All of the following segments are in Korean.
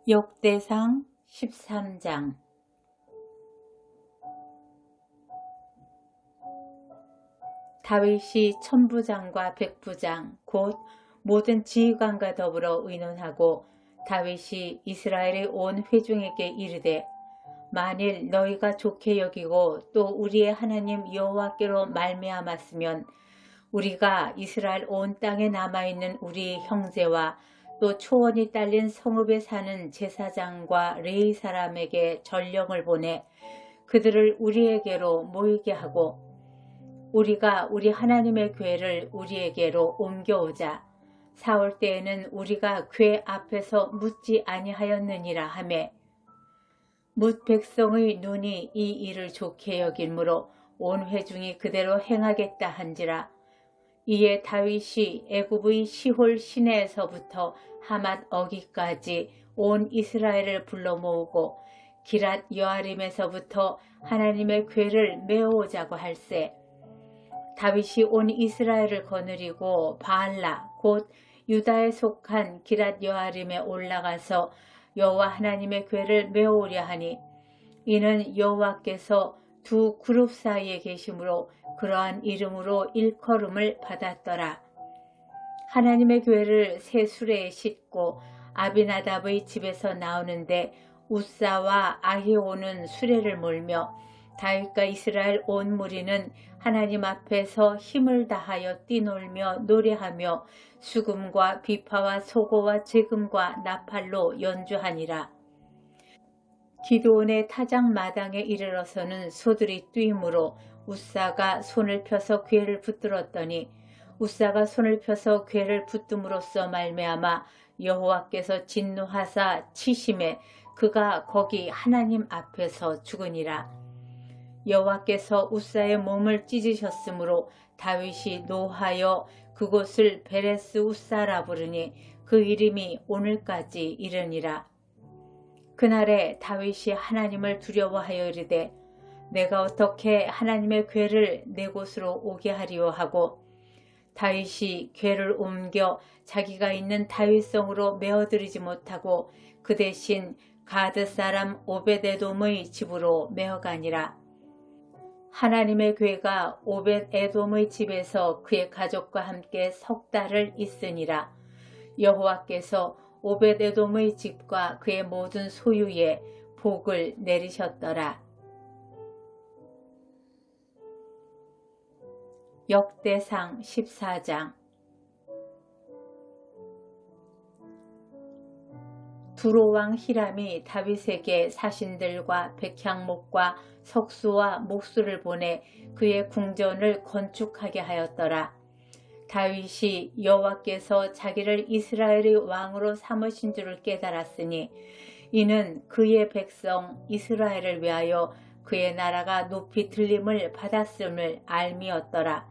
역대상 13장. 다윗이 천부장과 백부장 곧 모든 지휘관과 더불어 의논하고 다윗이 이스라엘의 온 회중에게 이르되, 만일 너희가 좋게 여기고 또 우리의 하나님 여호와께로 말미암았으면 우리가 이스라엘 온 땅에 남아있는 우리 형제와 또 초원이 딸린 성읍에 사는 제사장과 레위 사람에게 전령을 보내 그들을 우리에게로 모이게 하고 우리가 우리 하나님의 궤를 우리에게로 옮겨오자. 사올 때에는 우리가 궤 앞에서 묻지 아니하였느니라 하매, 뭇 백성의 눈이 이 일을 좋게 여김으로 온 회중이 그대로 행하겠다 한지라. 이에 다윗이 애굽의 시홀 시내에서부터 하맛 어기까지 온 이스라엘을 불러 모으고 기랏 여아림에서부터 하나님의 궤를 메어오자고 할세. 다윗이 온 이스라엘을 거느리고 바알라 곧 유다에 속한 기랏 여아림에 올라가서 여호와 하나님의 궤를 메어오려 하니, 이는 여호와께서 두 그룹 사이에 계심으로 그러한 이름으로 일컬음을 받았더라. 하나님의 궤를 새 수레에 싣고 아비나답의 집에서 나오는데 우사와 아히오는 수레를 몰며 다윗과 이스라엘 온 무리는 하나님 앞에서 힘을 다하여 뛰놀며 노래하며 수금과 비파와 소고와 제금과 나팔로 연주하니라. 기드온의 타작 마당에 이르러서는 소들이 뛰므로 우사가 손을 펴서 궤를 붙들었더니, 우사가 손을 펴서 궤를 붙듦으로써 말미암아 여호와께서 진노하사 치심에 그가 거기 하나님 앞에서 죽으니라. 여호와께서 우사의 몸을 찢으셨으므로 다윗이 노하여 그곳을 베레스 우사라 부르니 그 이름이 오늘까지 이르니라. 그날에 다윗이 하나님을 두려워하여 이르되, 내가 어떻게 하나님의 궤를 내 곳으로 오게 하리요 하고, 다윗이 궤를 옮겨 자기가 있는 다윗성으로 메어들이지 못하고 그 대신 가드 사람 오벳에돔의 집으로 메어가니라. 하나님의 궤가 오벳에돔의 집에서 그의 가족과 함께 석 달을 있으니라. 여호와께서 오벳에돔의 집과 그의 모든 소유에 복을 내리셨더라. 역대상 14장. 두로왕 히람이 다윗에게 사신들과 백향목과 석수와 목수를 보내 그의 궁전을 건축하게 하였더라. 다윗이 여호와께서 자기를 이스라엘의 왕으로 삼으신 줄을 깨달았으니 이는 그의 백성 이스라엘을 위하여 그의 나라가 높이 들림을 받았음을 알미었더라.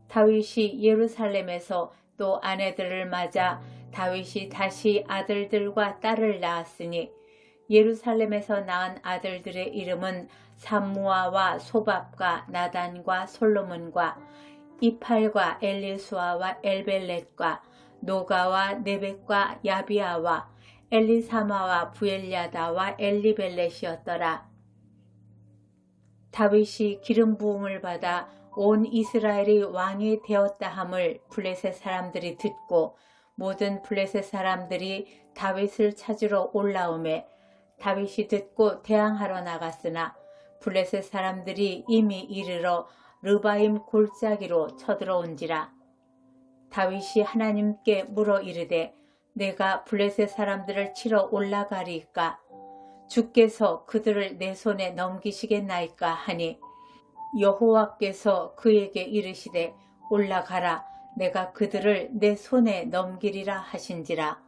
다윗이 예루살렘에서 또 아내들을 맞아 다윗이 다시 아들들과 딸을 낳았으니 예루살렘에서 낳은 아들들의 이름은 삼무아와 소밥과 나단과 솔로몬과 이팔과 엘리수아와 엘벨렛과 노가와 네벡과 야비아와 엘리사마와 부엘야다와 엘리벨렛이었더라. 다윗이 기름 부음을 받아 온 이스라엘이 왕이 되었다 함을 블레셋 사람들이 듣고 모든 블레셋 사람들이 다윗을 찾으러 올라오매 다윗이 듣고 대항하러 나갔으나 블레셋 사람들이 이미 이르러 르바임 골짜기로 쳐들어온지라. 다윗이 하나님께 물어 이르되, 내가 블레셋 사람들을 치러 올라가리이까? 주께서 그들을 내 손에 넘기시겠나이까 하니, 여호와께서 그에게 이르시되, 올라가라, 내가 그들을 내 손에 넘기리라 하신지라.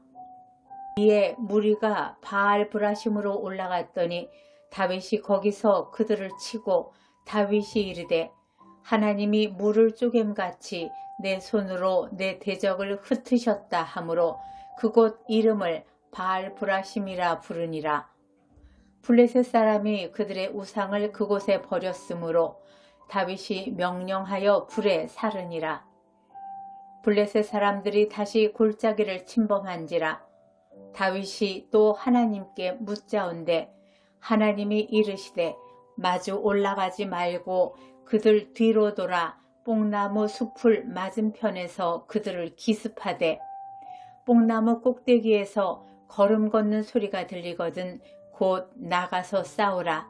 이에 무리가 바알 브라심으로 올라갔더니 다윗이 거기서 그들을 치고 다윗이 이르되, 하나님이 물을 쪼갰같이 내 손으로 내 대적을 흩으셨다 하므로 그곳 이름을 바알 브라심이라 부르니라. 블레셋 사람이 그들의 우상을 그곳에 버렸으므로 다윗이 명령하여 불에 사르니라. 블레셋 사람들이 다시 골짜기를 침범한지라. 다윗이 또 하나님께 묻자온대 하나님이 이르시되 마주 올라가지 말고 그들 뒤로 돌아 뽕나무 숲을 맞은편에서 그들을 기습하되 뽕나무 꼭대기에서 걸음 걷는 소리가 들리거든 곧 나가서 싸우라.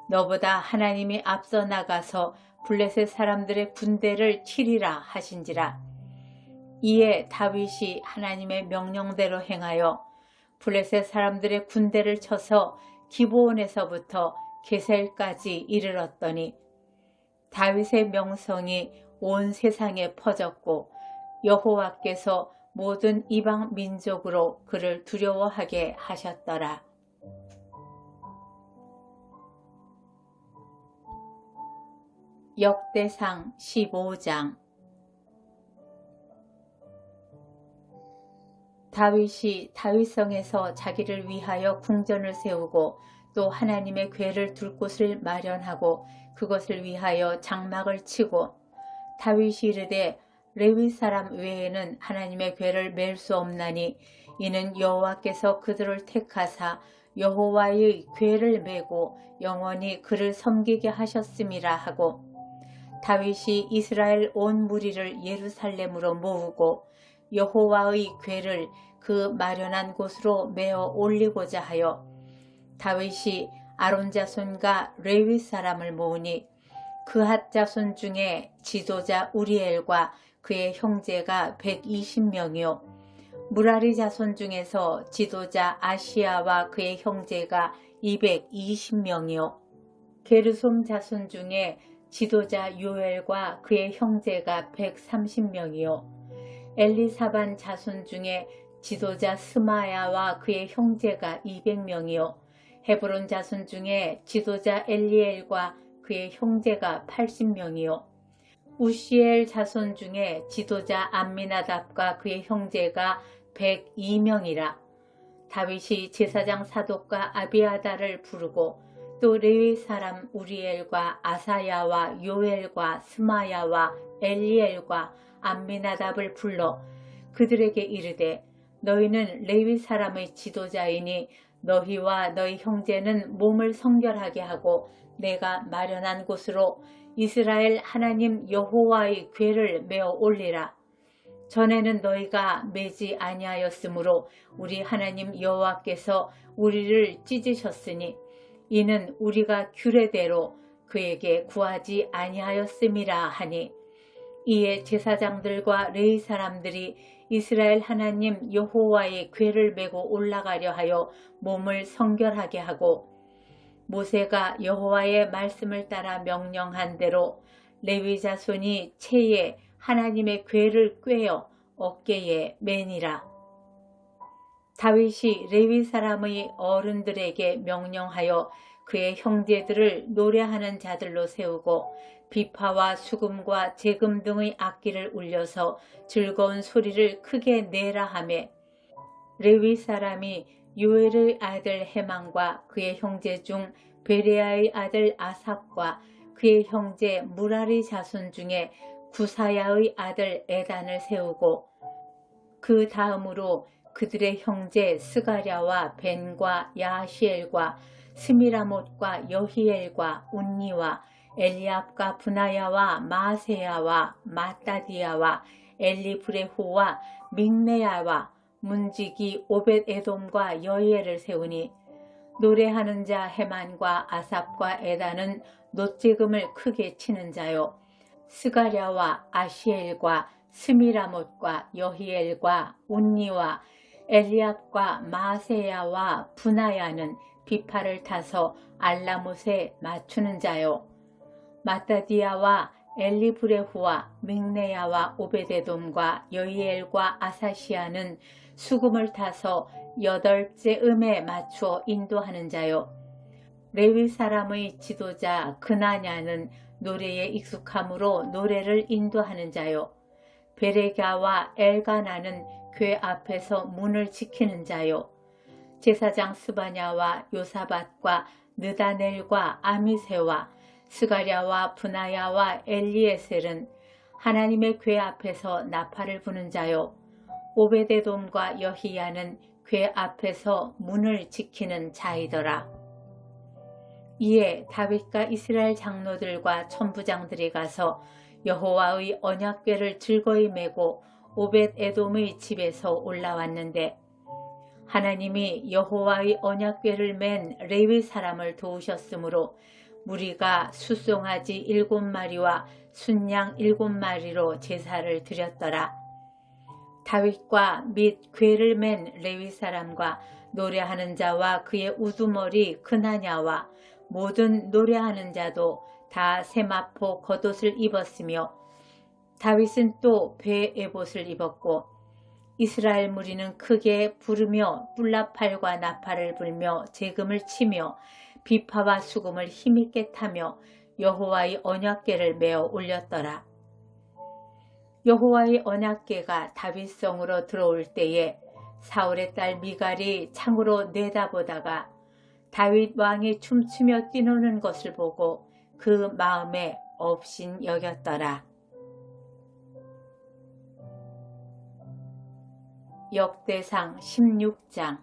너보다 하나님이 앞서 나가서 블레셋 사람들의 군대를 치리라 하신지라. 이에 다윗이 하나님의 명령대로 행하여 블레셋 사람들의 군대를 쳐서 기브온에서부터 게셀까지 이르렀더니 다윗의 명성이 온 세상에 퍼졌고 여호와께서 모든 이방 민족으로 그를 두려워하게 하셨더라. 역대상 15장. 다윗이 다윗성에서 자기를 위하여 궁전을 세우고 또 하나님의 궤를 둘 곳을 마련하고 그것을 위하여 장막을 치고 다윗이 이르되 레위 사람 외에는 하나님의 궤를 맬 수 없나니 이는 여호와께서 그들을 택하사 여호와의 궤를 메고 영원히 그를 섬기게 하셨음이라 하고 다윗이 이스라엘 온 무리를 예루살렘으로 모으고 여호와의 궤를 그 마련한 곳으로 메어 올리고자 하여 다윗이 아론 자손과 레위 사람을 모으니 그핫 자손 중에 지도자 우리엘과 그의 형제가 120명이요 무라리 자손 중에서 지도자 아시야와 그의 형제가 220명이요 게르솜 자손 중에 지도자 요엘과 그의 형제가 130명이요 엘리사반 자손 중에 지도자 스마야와 그의 형제가 200명이요 헤브론 자손 중에 지도자 엘리엘과 그의 형제가 80명이요 우시엘 자손 중에 지도자 암미나답과 그의 형제가 102명이라. 다윗이 제사장 사독과 아비아다를 부르고 또 레위 사람 우리엘과 아사야와 요엘과 스마야와 엘리엘과 암미나답을 불러 그들에게 이르되 너희는 레위 사람의 지도자이니 너희와 너희 형제는 몸을 성결하게 하고 내가 마련한 곳으로 이스라엘 하나님 여호와의 궤를 메어 올리라. 전에는 너희가 매지 아니하였으므로 우리 하나님 여호와께서 우리를 찢으셨으니 이는 우리가 규례대로 그에게 구하지 아니하였음이라 하니 이에 제사장들과 레위 사람들이 이스라엘 하나님 여호와의 궤를 메고 올라가려 하여 몸을 성결하게 하고 모세가 여호와의 말씀을 따라 명령한 대로 레위 자손이 채에 하나님의 궤를 꿰어 어깨에 매니라. 다윗이 레위 사람의 어른들에게 명령하여 그의 형제들을 노래하는 자들로 세우고 비파와 수금과 제금 등의 악기를 울려서 즐거운 소리를 크게 내라 하매 레위 사람이 요엘의 아들 헤만과 그의 형제 중 베레아의 아들 아삽과 그의 형제 무라리 자손 중에 구사야의 아들 에단을 세우고 그 다음으로 그들의 형제 스가랴와 벤과 야시엘과 스미라못과 여히엘과 운니와 엘리압과 브나야와 마세야와 마따디야와 엘리브레후와 믹네야와 문지기 오벳에돔과 여이엘을 세우니 노래하는 자 헤만과 아삽과 에단은 놋제금을 크게 치는 자요 스가랴와 아시엘과 스미라못과 여히엘과 운니와 엘리압과 마세야와 브나야는 비파를 타서 알라못에 맞추는 자요 마따디야와 엘리브레후와 믹네야와 오베데돔과 여이엘과 아사시아는 수금을 타서 8째 음에 맞추어 인도하는 자요 레위 사람의 지도자 그나냐는 노래에 익숙함으로 노래를 인도하는 자요 베레가와 엘가나는 궤 앞에서 문을 지키는 자요 제사장 스바냐와 요사밧과 느다넬과 아미세와 스가랴와 브나야와 엘리에셀은 하나님의 궤 앞에서 나팔을 부는 자요 오베데돔과 여히야는 궤 앞에서 문을 지키는 자이더라. 이에 다윗과 이스라엘 장로들과 천부장들이 가서 여호와의 언약궤를 즐거이 메고 오벳 에돔의 집에서 올라왔는데 하나님이 여호와의 언약궤를 맨 레위 사람을 도우셨으므로 무리가 숫송아지 7마리와 순양 7마리로 제사를 드렸더라. 다윗과 및 궤를 맨 레위 사람과 노래하는 자와 그의 우두머리 크나냐와 모든 노래하는 자도 다 세마포 겉옷을 입었으며 다윗은 또 배 에봇을 입었고 이스라엘 무리는 크게 부르며 뿔나팔과 나팔을 불며 재금을 치며 비파와 수금을 힘있게 타며 여호와의 언약궤를 메어 올렸더라. 여호와의 언약궤가 다윗성으로 들어올 때에 사울의 딸 미갈이 창으로 내다보다가 다윗 왕이 춤추며 뛰노는 것을 보고 그 마음에 업신 여겼더라. 역대상 16장.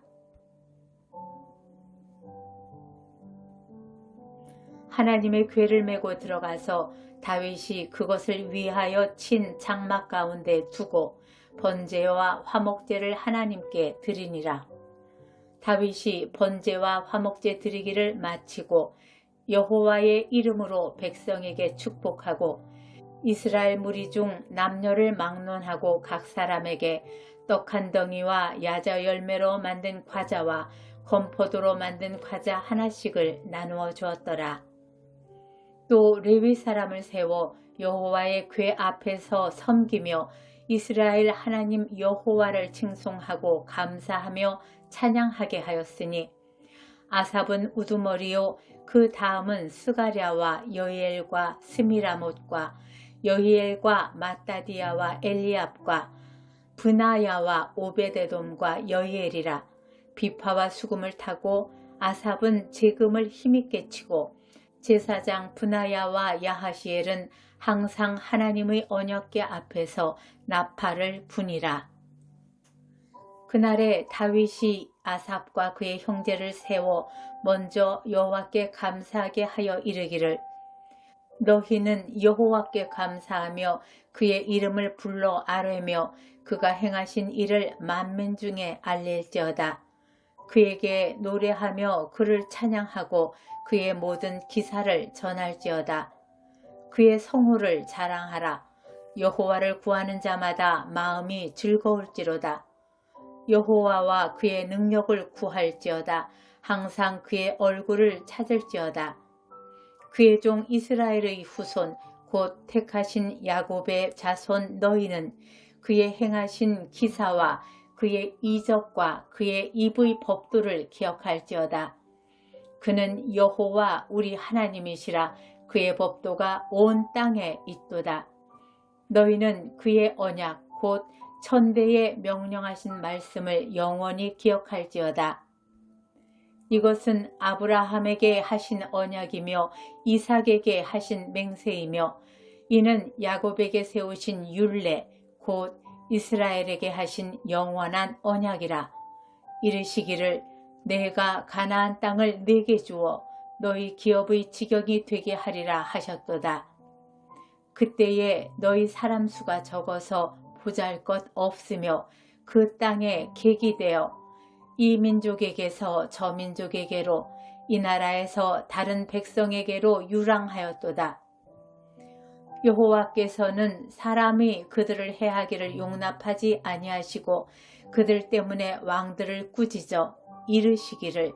하나님의 궤를 메고 들어가서 다윗이 그것을 위하여 친 장막 가운데 두고 번제와 화목제를 하나님께 드리니라. 다윗이 번제와 화목제 드리기를 마치고 여호와의 이름으로 백성에게 축복하고 이스라엘 무리 중 남녀를 막론하고 각 사람에게 떡 한 덩이와 야자 열매로 만든 과자와 건포도로 만든 과자 하나씩을 나누어 주었더라. 또 레위 사람을 세워 여호와의 궤 앞에서 섬기며 이스라엘 하나님 여호와를 칭송하고 감사하며 찬양하게 하였으니 아삽은 우두머리요 그 다음은 스가랴와 여히엘과 스미라못과 여히엘과 마따디아와 엘리압과 브나야와 오베데돔과 여히엘이라. 비파와 수금을 타고 아삽은 재금을 힘있게 치고 제사장 브나야와 야하시엘은 항상 하나님의 언약궤 앞에서 나팔을 부니라. 그날에 다윗이 아삽과 그의 형제를 세워 먼저 여호와께 감사하게 하여 이르기를 너희는 여호와께 감사하며 그의 이름을 불러 아뢰며 그가 행하신 일을 만민 중에 알릴지어다. 그에게 노래하며 그를 찬양하고 그의 모든 기사를 전할지어다. 그의 성호를 자랑하라. 여호와를 구하는 자마다 마음이 즐거울지로다. 여호와와 그의 능력을 구할지어다. 항상 그의 얼굴을 찾을지어다. 그의 종 이스라엘의 후손 곧 택하신 야곱의 자손 너희는 그의 행하신 기사와 그의 이적과 그의 입의 법도를 기억할지어다. 그는 여호와 우리 하나님이시라. 그의 법도가 온 땅에 있도다. 너희는 그의 언약 곧 천대에 명령하신 말씀을 영원히 기억할지어다. 이것은 아브라함에게 하신 언약이며 이삭에게 하신 맹세이며 이는 야곱에게 세우신 율례 곧 이스라엘에게 하신 영원한 언약이라. 이르시기를 내가 가나안 땅을 네게 주어 너희 기업의 지경이 되게 하리라 하셨도다. 그때에 너희 사람 수가 적어서 보잘것 없으며 그 땅에 객이 되어 이 민족에게서 저 민족에게로 이 나라에서 다른 백성에게로 유랑하였도다. 여호와께서는 사람이 그들을 해하기를 용납하지 아니하시고 그들 때문에 왕들을 꾸짖어 이르시기를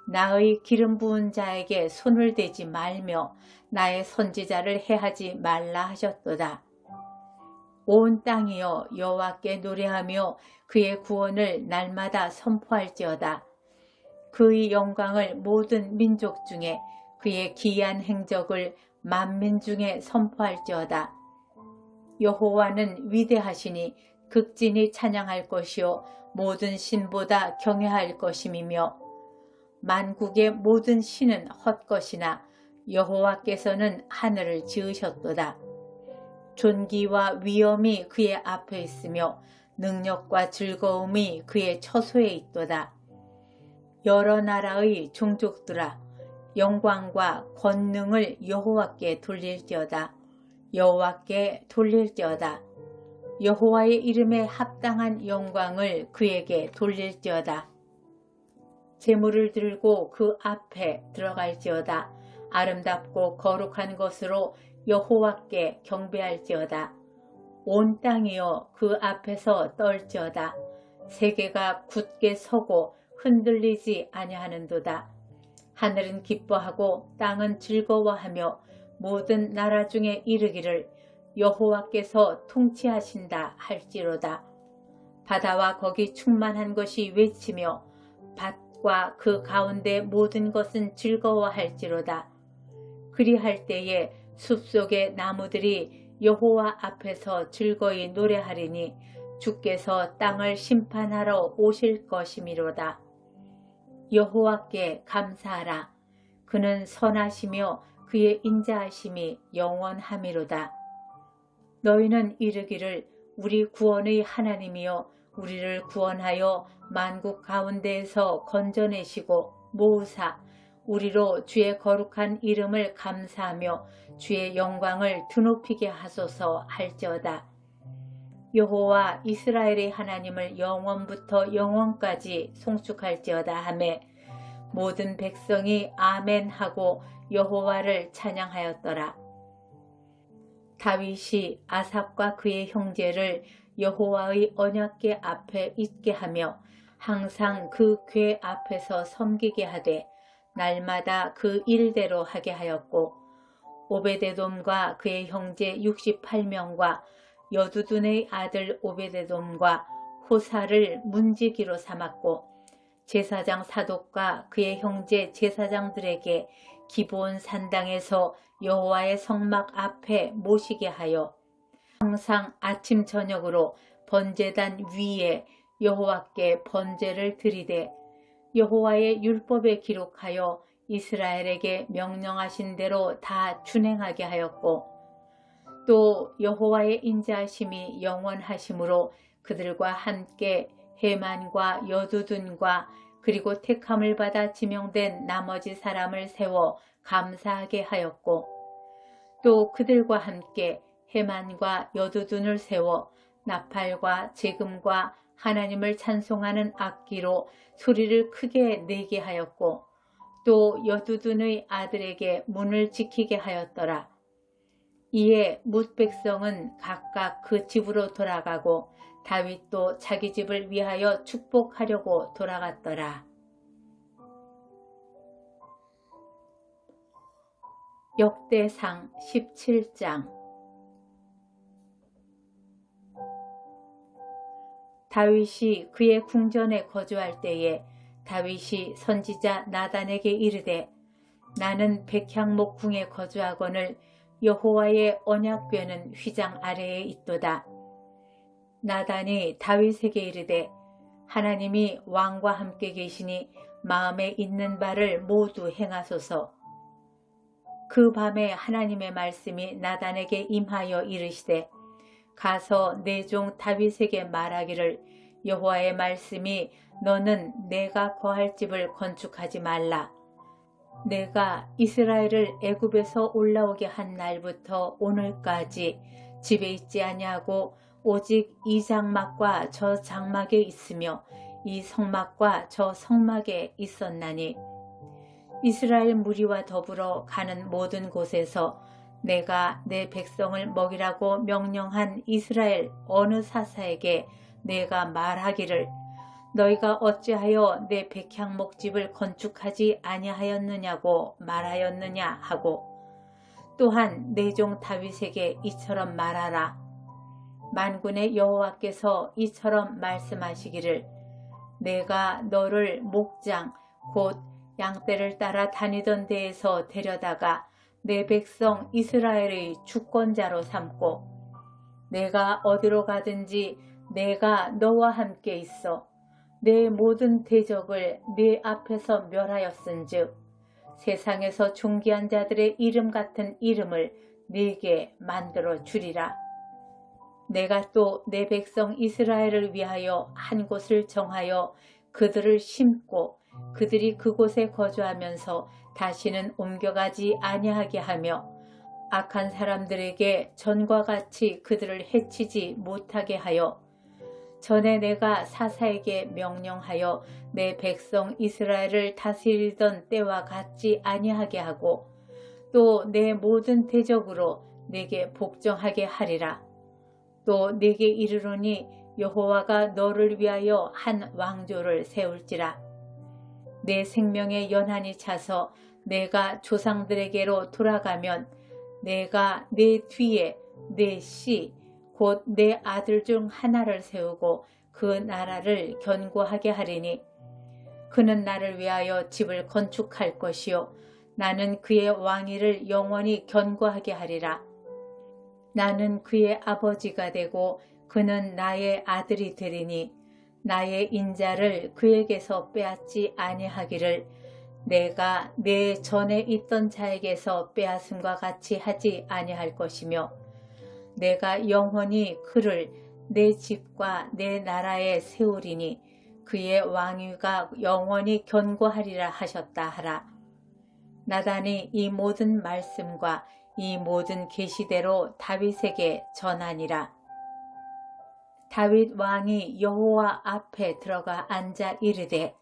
나의 기름 부은 자에게 손을 대지 말며 나의 선지자를 해하지 말라 하셨도다. 온 땅이여 여호와께 노래하며 그의 구원을 날마다 선포할지어다. 그의 영광을 모든 민족 중에 그의 기이한 행적을 만민 중에 선포할지어다. 여호와는 위대하시니 극진히 찬양할 것이요 모든 신보다 경외할 것임이며 만국의 모든 신은 헛것이나 여호와께서는 하늘을 지으셨도다. 존귀와 위엄이 그의 앞에 있으며 능력과 즐거움이 그의 처소에 있도다. 여러 나라의 종족들아, 영광과 권능을 여호와께 돌릴지어다. 여호와께 돌릴지어다. 여호와의 이름에 합당한 영광을 그에게 돌릴지어다. 제물을 들고 그 앞에 들어갈지어다. 아름답고 거룩한 것으로 여호와께 경배할지어다. 온 땅이여 그 앞에서 떨지어다. 세계가 굳게 서고 흔들리지 아니하는도다. 하늘은 기뻐하고 땅은 즐거워하며 모든 나라 중에 이르기를 여호와께서 통치하신다 할지로다. 바다와 거기 충만한 것이 외치며 밭과 그 가운데 모든 것은 즐거워할지로다. 그리할 때에 숲속의 나무들이 여호와 앞에서 즐거이 노래하리니 주께서 땅을 심판하러 오실 것이미로다. 여호와께 감사하라. 그는 선하시며 그의 인자하심이 영원하미로다. 너희는 이르기를 우리 구원의 하나님이여 우리를 구원하여 만국 가운데에서 건져내시고 모으사 우리로 주의 거룩한 이름을 감사하며 주의 영광을 드높이게 하소서 할지어다. 여호와 이스라엘의 하나님을 영원부터 영원까지 송축할지어다 하매 모든 백성이 아멘 하고 여호와를 찬양하였더라. 다윗이 아삽과 그의 형제를 여호와의 언약궤 앞에 있게 하며 항상 그 궤 앞에서 섬기게 하되 날마다 그 일대로 하게 하였고 오베데돔과 그의 형제 68명과 여두둔의 아들 오베데돔과 호사를 문지기로 삼았고 제사장 사독과 그의 형제 제사장들에게 기브온 산당에서 여호와의 성막 앞에 모시게 하여 항상 아침 저녁으로 번제단 위에 여호와께 번제를 드리되 여호와의 율법에 기록하여 이스라엘에게 명령하신 대로 다 준행하게 하였고 또 여호와의 인자하심이 영원하심으로 그들과 함께 헤만과 여두둔과 그리고 택함을 받아 지명된 나머지 사람을 세워 감사하게 하였고 또 그들과 함께 헤만과 여두둔을 세워 나팔과 제금과 하나님을 찬송하는 악기로 소리를 크게 내게 하였고 또 여두둔의 아들에게 문을 지키게 하였더라. 이에 뭇 백성은 각각 그 집으로 돌아가고 다윗도 자기 집을 위하여 축복하려고 돌아갔더라. 역대상 17장. 다윗이 그의 궁전에 거주할 때에 다윗이 선지자 나단에게 이르되 나는 백향목 궁에 거주하거늘 여호와의 언약궤는 휘장 아래에 있도다. 나단이 다윗에게 이르되 하나님이 왕과 함께 계시니 마음에 있는 바를 모두 행하소서. 그 밤에 하나님의 말씀이 나단에게 임하여 이르시되 가서 내 종 다윗에게 말하기를 여호와의 말씀이 너는 내가 거할 집을 건축하지 말라. 내가 이스라엘을 애굽에서 올라오게 한 날부터 오늘까지 집에 있지 아니하고 오직 이 장막과 저 장막에 있으며 이 성막과 저 성막에 있었나니 이스라엘 무리와 더불어 가는 모든 곳에서 내가 내 백성을 먹이라고 명령한 이스라엘 어느 사사에게 내가 말하기를 너희가 어찌하여 내 백향목집을 건축하지 아니하였느냐고 말하였느냐 하고 또한 내 종 다윗에게 이처럼 말하라. 만군의 여호와께서 이처럼 말씀하시기를 내가 너를 목장 곧 양떼를 따라 다니던 데에서 데려다가 내 백성 이스라엘의 주권자로 삼고 내가 어디로 가든지 내가 너와 함께 있어 내 모든 대적을 네 앞에서 멸하였은즉 세상에서 존귀한 자들의 이름 같은 이름을 네게 만들어 주리라. 내가 또 내 백성 이스라엘을 위하여 한 곳을 정하여 그들을 심고 그들이 그곳에 거주하면서 다시는 옮겨가지 아니하게 하며 악한 사람들에게 전과 같이 그들을 해치지 못하게 하여 전에 내가 사사에게 명령하여 내 백성 이스라엘을 다스리던 때와 같지 아니하게 하고 또 내 모든 대적으로 내게 복종하게 하리라. 또 내게 이르노니 여호와가 너를 위하여 한 왕조를 세울지라. 내 생명의 연한이 차서 내가 조상들에게로 돌아가면 내가 내 뒤에 내 씨 곧 내 아들 중 하나를 세우고 그 나라를 견고하게 하리니 그는 나를 위하여 집을 건축할 것이요 나는 그의 왕위를 영원히 견고하게 하리라. 나는 그의 아버지가 되고 그는 나의 아들이 되리니 나의 인자를 그에게서 빼앗지 아니하기를 내가 내 전에 있던 자에게서 빼앗음과 같이 하지 아니할 것이며 내가 영원히 그를 내 집과 내 나라에 세우리니 그의 왕위가 영원히 견고하리라 하셨다 하라. 나단이 이 모든 말씀과 이 모든 계시대로 다윗에게 전하니라. 다윗 왕이 여호와 앞에 들어가 앉아 이르되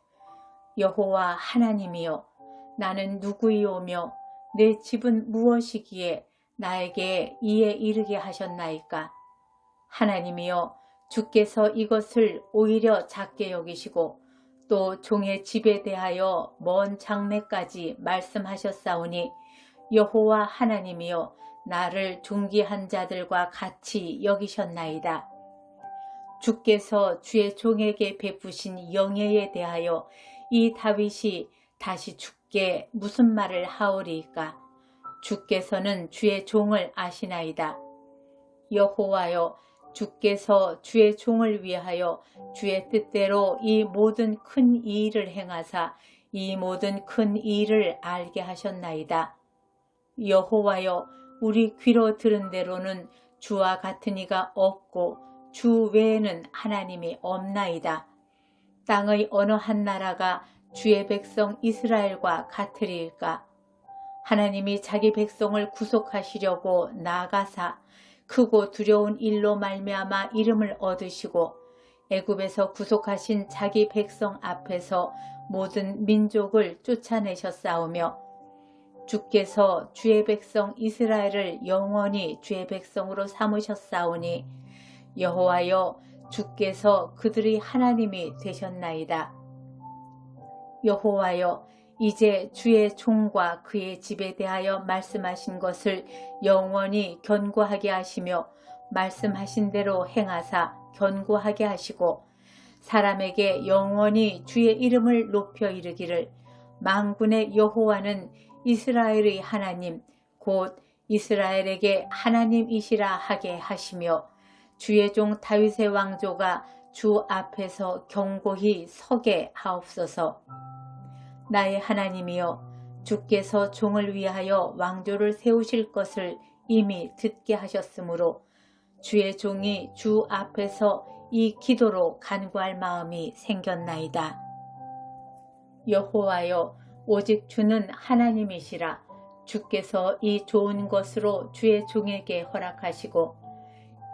여호와 하나님이여 나는 누구이오며 내 집은 무엇이기에 나에게 이에 이르게 하셨나이까. 하나님이여 주께서 이것을 오히려 작게 여기시고 또 종의 집에 대하여 먼 장래까지 말씀하셨사오니 여호와 하나님이여 나를 존귀한 자들과 같이 여기셨나이다. 주께서 주의 종에게 베푸신 영예에 대하여 이 다윗이 다시 주께 무슨 말을 하오리이까. 주께서는 주의 종을 아시나이다. 여호와여 주께서 주의 종을 위하여 주의 뜻대로 이 모든 큰 일을 행하사 이 모든 큰 일을 알게 하셨나이다. 여호와여 우리 귀로 들은 대로는 주와 같은 이가 없고 주 외에는 하나님이 없나이다. 땅의 어느 한 나라가 주의 백성 이스라엘과 같으리일까. 하나님이 자기 백성을 구속하시려고 나아가사 크고 두려운 일로 말미암아 이름을 얻으시고 애굽에서 구속하신 자기 백성 앞에서 모든 민족을 쫓아내셨사오며 주께서 주의 백성 이스라엘을 영원히 주의 백성으로 삼으셨사오니 여호와여 주께서 그들의 하나님이 되셨나이다. 여호와여 이제 주의 종과 그의 집에 대하여 말씀하신 것을 영원히 견고하게 하시며 말씀하신 대로 행하사 견고하게 하시고 사람에게 영원히 주의 이름을 높여 이르기를 만군의 여호와는 이스라엘의 하나님 곧 이스라엘에게 하나님이시라 하게 하시며 주의 종 다윗의 왕조가 주 앞에서 견고히 서게 하옵소서. 나의 하나님이여 주께서 종을 위하여 왕조를 세우실 것을 이미 듣게 하셨으므로 주의 종이 주 앞에서 이 기도로 간구할 마음이 생겼나이다. 여호와여 오직 주는 하나님이시라. 주께서 이 좋은 것으로 주의 종에게 허락하시고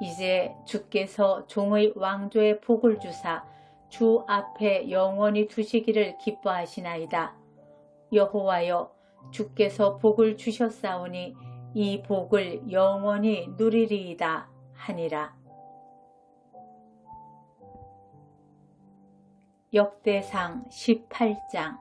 이제 주께서 종의 왕조의 복을 주사 주 앞에 영원히 두시기를 기뻐하시나이다. 여호와여 주께서 복을 주셨사오니 이 복을 영원히 누리리이다 하니라. 역대상 18장.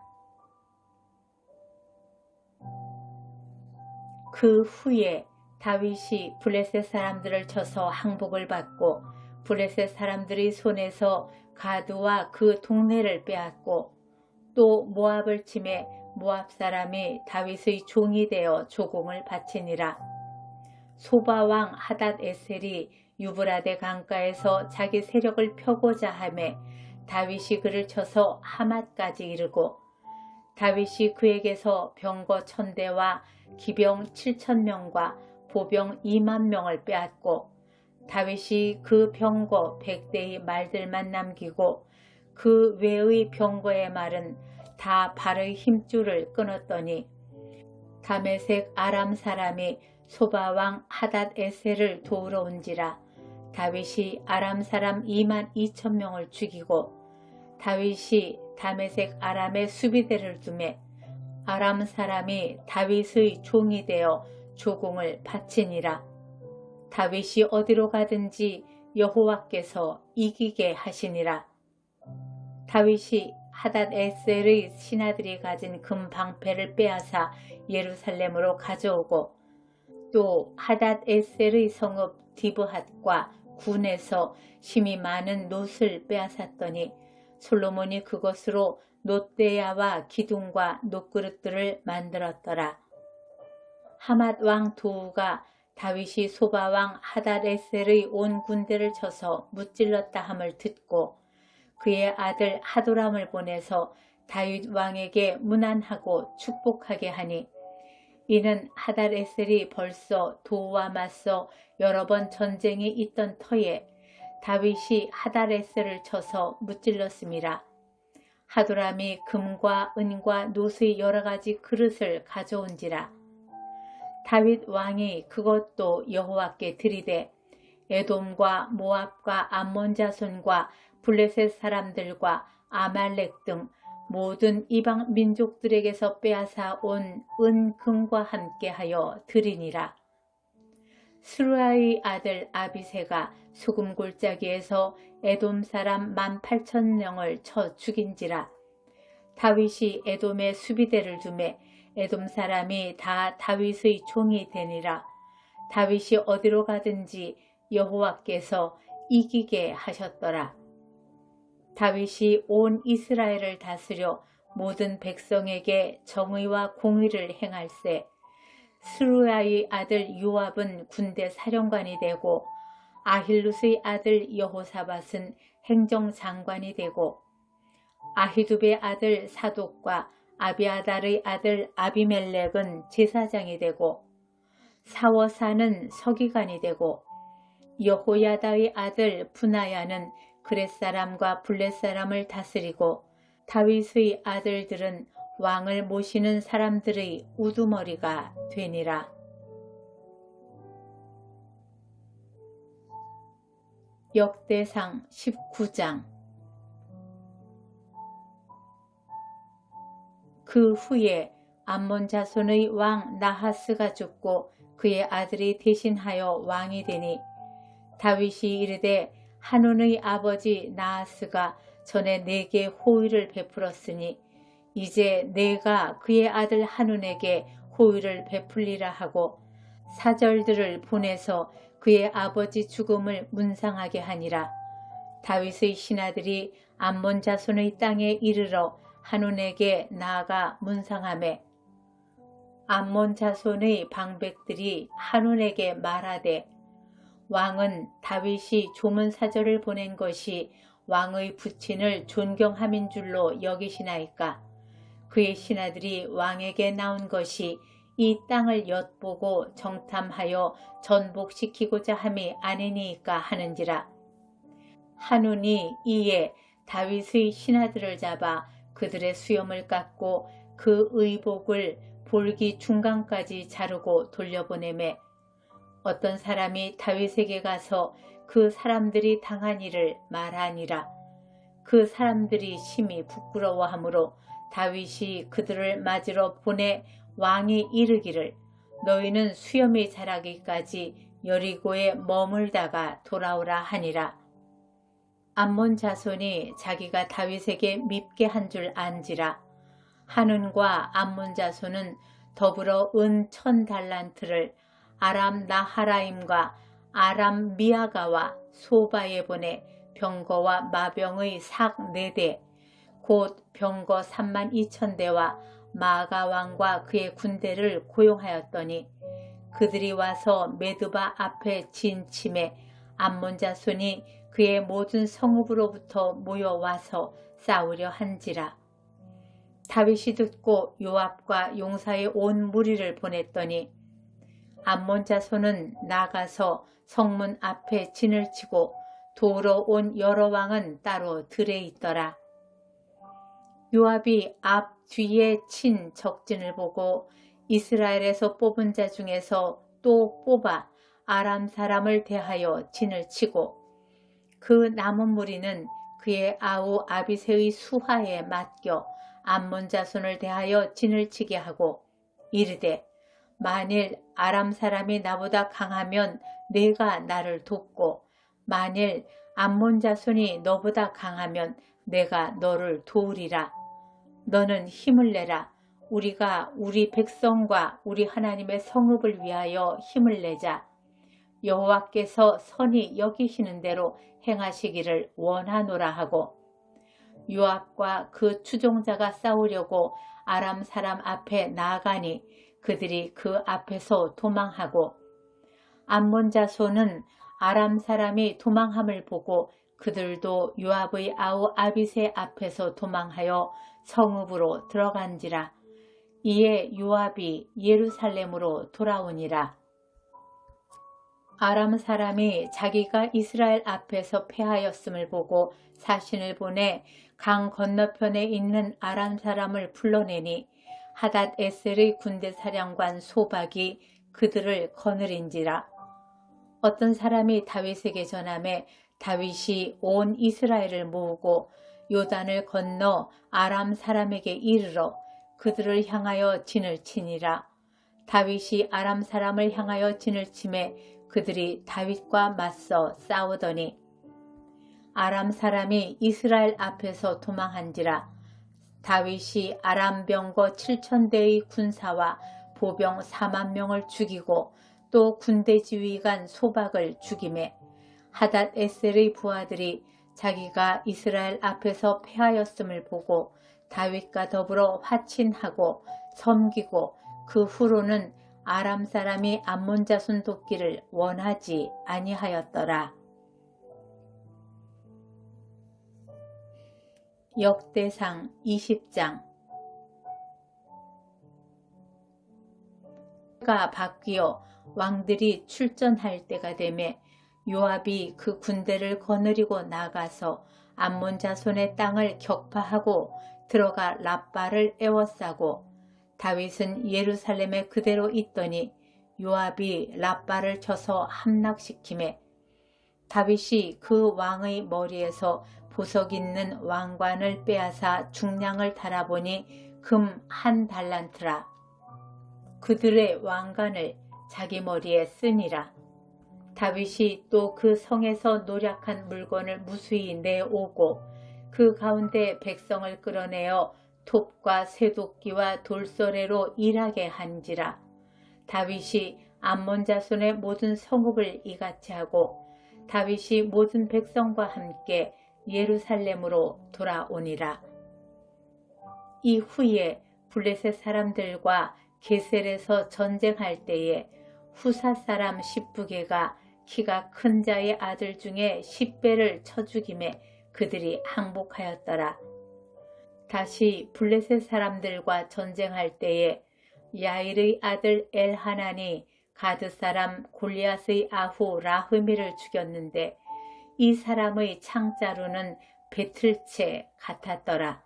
그 후에 다윗이 블레셋 사람들을 쳐서 항복을 받고 블레셋 사람들의 손에서 가드와 그 동네를 빼앗고 또 모압을 치매 모압 사람이 다윗의 종이 되어 조공을 바치니라. 소바왕 하닷 에셀이 유브라데 강가에서 자기 세력을 펴고자 하매 다윗이 그를 쳐서 하맛까지 이르고 다윗이 그에게서 병거 1000대와 기병 7000명과 보병 2만 명을 빼앗고 다윗이 그 병거 100대의 말들만 남기고 그 외의 병거의 말은 다 발의 힘줄을 끊었더니 다메섹 아람 사람이 소바왕 하닷 에셀을 도우러 온지라. 다윗이 아람 사람 22,000명을 죽이고 다윗이 다메섹 아람의 수비대를 두매 아람 사람이 다윗의 종이 되어 조공을 바치니라. 다윗이 어디로 가든지 여호와께서 이기게 하시니라. 다윗이 하닷 에셀의 신하들이 가진 금 방패를 빼앗아 예루살렘으로 가져오고 또 하닷 에셀의 성읍 디브핫과 군에서 심히 많은 놋을 빼앗았더니 솔로몬이 그것으로 놋대야와 기둥과 놋그릇들을 만들었더라. 하맛 왕 도우가 다윗이 소바 왕 하닷 에셀의 온 군대를 쳐서 무찔렀다 함을 듣고 그의 아들 하도람을 보내서 다윗 왕에게 문안하고 축복하게 하니 이는 하닷 에셀이 벌써 도우와 맞서 여러 번 전쟁이 있던 터에 다윗이 하닷 에셀을 쳐서 무찔렀음이라. 하도람이 금과 은과 놋의 여러 가지 그릇을 가져온지라. 다윗 왕이 그것도 여호와께 드리되 에돔과 모압과 암몬 자손과 블레셋 사람들과 아말렉 등 모든 이방 민족들에게서 빼앗아 온 은, 금과 함께하여 드리니라. 스루야의 아들 아비새가 소금 골짜기에서 에돔 사람 18,000명을 쳐 죽인지라. 다윗이 에돔의 수비대를 두매 에돔 사람이 다 다윗의 종이 되니라. 다윗이 어디로 가든지 여호와께서 이기게 하셨더라. 다윗이 온 이스라엘을 다스려 모든 백성에게 정의와 공의를 행할세. 스루야의 아들 요압은 군대 사령관이 되고 아힐룻의 아들 여호사밧은 행정장관이 되고 아히두베의 아들 사독과 아비아달의 아들 아비멜렉은 제사장이 되고 사워사는 서기관이 되고 여호야다의 아들 브나야는 그렛사람과 블렛사람을 다스리고 다윗의 아들들은 왕을 모시는 사람들의 우두머리가 되니라. 역대상 19장. 그 후에 암몬 자손의 왕 나하스가 죽고 그의 아들이 대신하여 왕이 되니 다윗이 이르되 한온의 아버지 나하스가 전에 내게 호의를 베풀었으니 이제 내가 그의 아들 한온에게 호의를 베풀리라 하고 사절들을 보내서 그의 아버지 죽음을 문상하게 하니라. 다윗의 신하들이 암몬 자손의 땅에 이르러 한온에게 나아가 문상하매 암몬 자손의 방백들이 한온에게 말하되 왕은 다윗이 조문사절을 보낸 것이 왕의 부친을 존경함인 줄로 여기시나이까. 그의 신하들이 왕에게 나온 것이 이 땅을 엿보고 정탐하여 전복시키고자 함이 아니니까 하는지라. 한온이 이에 다윗의 신하들을 잡아 그들의 수염을 깎고 그 의복을 볼기 중간까지 자르고 돌려보내매 어떤 사람이 다윗에게 가서 그 사람들이 당한 일을 말하니라. 그 사람들이 심히 부끄러워하므로 다윗이 그들을 맞으러 보내 왕이 이르기를 너희는 수염이 자라기까지 여리고에 머물다가 돌아오라 하니라. 암몬 자손이 자기가 다윗에게 밉게 한 줄 안지라. 한온과 암몬 자손은 더불어 은 1000달란트를 아람 나하라임과 아람 미아가와 소바에 보내 병거와 마병의 삭 4대 곧 병거 32,000대와 마가 왕과 그의 군대를 고용하였더니 그들이 와서 메드바 앞에 진침해 암몬 자손이 그의 모든 성읍으로부터 모여와서 싸우려 한지라. 다윗이 듣고 요압과 용사의 온 무리를 보냈더니 암몬 자손은 나가서 성문 앞에 진을 치고 도우러 온 여러 왕은 따로 들에 있더라. 요압이 앞 뒤에 친 적진을 보고 이스라엘에서 뽑은 자 중에서 또 뽑아 아람 사람을 대하여 진을 치고 그 남은 무리는 그의 아우 아비새의 수하에 맡겨 암몬 자손을 대하여 진을 치게 하고 이르되 만일 아람 사람이 나보다 강하면 내가 나를 돕고 만일 암몬 자손이 너보다 강하면 내가 너를 도우리라. 너는 힘을 내라. 우리가 우리 백성과 우리 하나님의 성읍을 위하여 힘을 내자. 여호와께서 선히 여기시는 대로 행하시기를 원하노라 하고 요압과 그 추종자가 싸우려고 아람 사람 앞에 나아가니 그들이 그 앞에서 도망하고 암몬 자손은 아람 사람이 도망함을 보고 그들도 요압의 아우 아비새 앞에서 도망하여 성읍으로 들어간지라. 이에 요압이 예루살렘으로 돌아오니라. 아람 사람이 자기가 이스라엘 앞에서 패하였음을 보고 사신을 보내 강 건너편에 있는 아람 사람을 불러내니 하닷 에셀의 군대 사령관 소박이 그들을 거느린지라. 어떤 사람이 다윗에게 전하매 다윗이 온 이스라엘을 모으고 요단을 건너 아람 사람에게 이르러 그들을 향하여 진을 치니라. 다윗이 아람 사람을 향하여 진을 치매 그들이 다윗과 맞서 싸우더니 아람 사람이 이스라엘 앞에서 도망한지라. 다윗이 아람 병거 7,000대의 군사와 보병 4만 명을 죽이고 또 군대 지휘관 소박을 죽이매 하닷 에셀의 부하들이 자기가 이스라엘 앞에서 패하였음을 보고 다윗과 더불어 화친하고 섬기고 그 후로는 아람 사람이 암몬 자손 돕기를 원하지 아니하였더라. 역대상 20장. 가 바뀌어 왕들이 출전할 때가 되매 요압이 그 군대를 거느리고 나가서 암몬 자손의 땅을 격파하고 들어가 랍바를 에워싸고 다윗은 예루살렘에 그대로 있더니 요압이 랍바를 쳐서 함락시키매 다윗이 그 왕의 머리에서 보석 있는 왕관을 빼앗아 중량을 달아보니 금 1달란트라. 그들의 왕관을 자기 머리에 쓰니라. 다윗이 또 그 성에서 노략한 물건을 무수히 내오고 그 가운데 백성을 끌어내어 톱과 쇠도끼와 돌소래로 일하게 한지라. 다윗이 암몬 자손의 모든 성읍을 이같이 하고 다윗이 모든 백성과 함께 예루살렘으로 돌아오니라. 이후에 블레셋 사람들과 게셀에서 전쟁할 때에 후사 사람 십부게가 키가 큰 자의 아들 중에 10배를 쳐 죽임에 그들이 항복하였더라. 다시 블레셋 사람들과 전쟁할 때에 야일의 아들 엘하난이 가드 사람 골리앗의 아후 라흐미를 죽였는데 이 사람의 창자루는 배틀채 같았더라.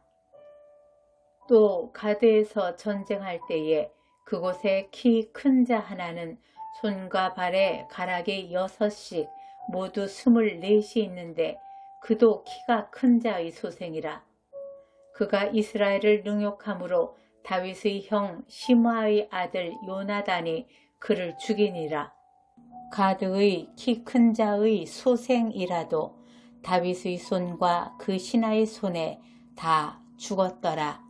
또 가드에서 전쟁할 때에 그곳에 키 큰 자 하나는 손과 발에 가락이 6씩 모두 24이 있는데 그도 키가 큰 자의 소생이라. 그가 이스라엘을 능욕함으로 다윗의 형 시므아의 아들 요나단이 그를 죽이니라. 가드의 키 큰 자의 소생이라도 다윗의 손과 그 신하의 손에 다 죽었더라.